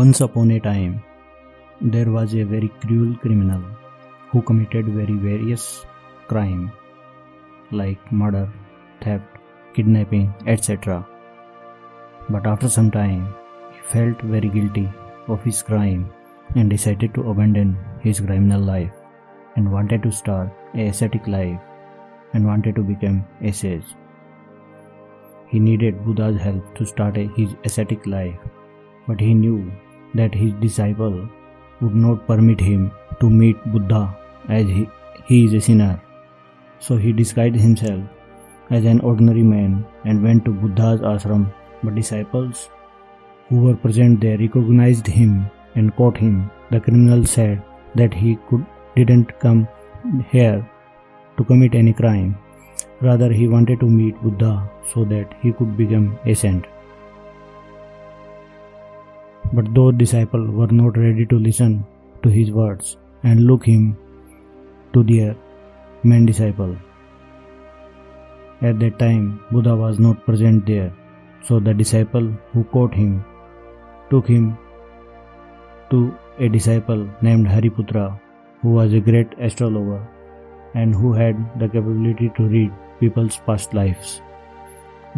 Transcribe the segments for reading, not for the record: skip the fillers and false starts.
Once upon a time, there was a very cruel criminal who committed very various crimes like murder, theft, kidnapping, etc. But after some time, he felt very guilty of his crime and decided to abandon his criminal life and wanted to start a ascetic life and wanted to become a sage. He needed Buddha's help to start his ascetic life, but he knew that his disciple would not permit him to meet Buddha as he is a sinner. So he disguised himself as an ordinary man and went to Buddha's ashram, but disciples who were present there recognized him and caught him. The criminal said that he didn't come here to commit any crime. Rather, he wanted to meet Buddha so that he could become a saint. But those disciples were not ready to listen to his words and look him to their main disciple. At that time, Buddha was not present there, so the disciple who caught him took him to a disciple named Hariputra, who was a great astrologer and who had the capability to read people's past lives.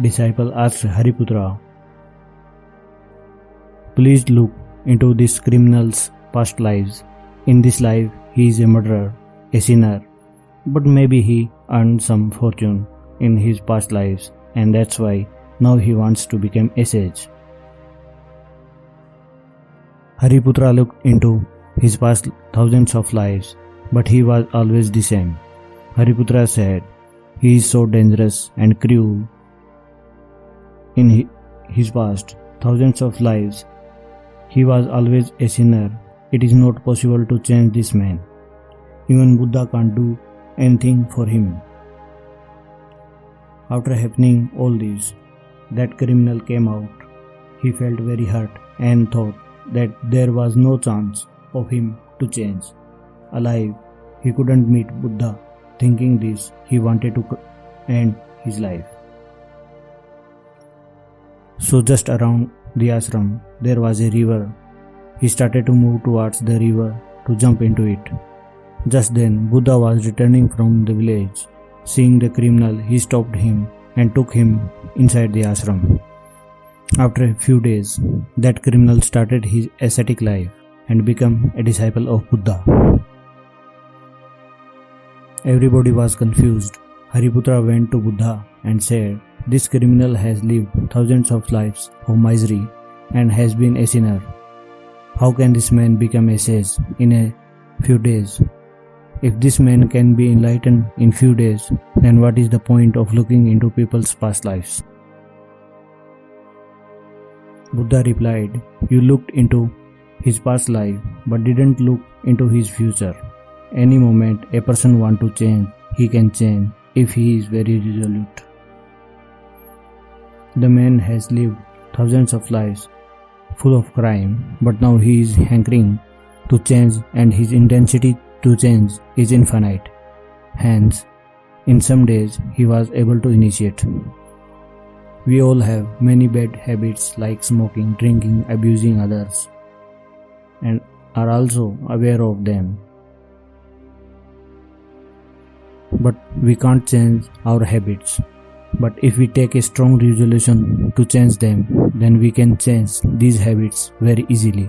Disciple asked Hariputra, "Please look into this criminal's past lives. In this life, he is a murderer, a sinner, but maybe he earned some fortune in his past lives, and that's why now he wants to become a sage." Hariputra looked into his past thousands of lives, but he was always the same. Hariputra said, "He is so dangerous and cruel. In his past thousands of lives, he was always a sinner. It is not possible to change this man. Even Buddha can't do anything for him." After happening all this, that criminal came out. He felt very hurt and thought that there was no chance of him to change. Alive, he couldn't meet Buddha. Thinking this, he wanted to end his life. So just around the ashram, there was a river. He started to move towards the river to jump into it. Just then, Buddha was returning from the village. Seeing the criminal, he stopped him and took him inside the ashram. After a few days, that criminal started his ascetic life and became a disciple of Buddha. Everybody was confused. Hariputra went to Buddha and said, "This criminal has lived thousands of lives of misery and has been a sinner. How can this man become a sage in a few days? If this man can be enlightened in few days, then what is the point of looking into people's past lives?" Buddha replied, "You looked into his past life but didn't look into his future. Any moment a person wants to change, he can change if he is very resolute. The man has lived thousands of lives full of crime, but now he is hankering to change and his intensity to change is infinite. Hence, in some days he was able to initiate. We all have many bad habits like smoking, drinking, abusing others, and are also aware of them. But we can't change our habits. But if we take a strong resolution to change them, then we can change these habits very easily."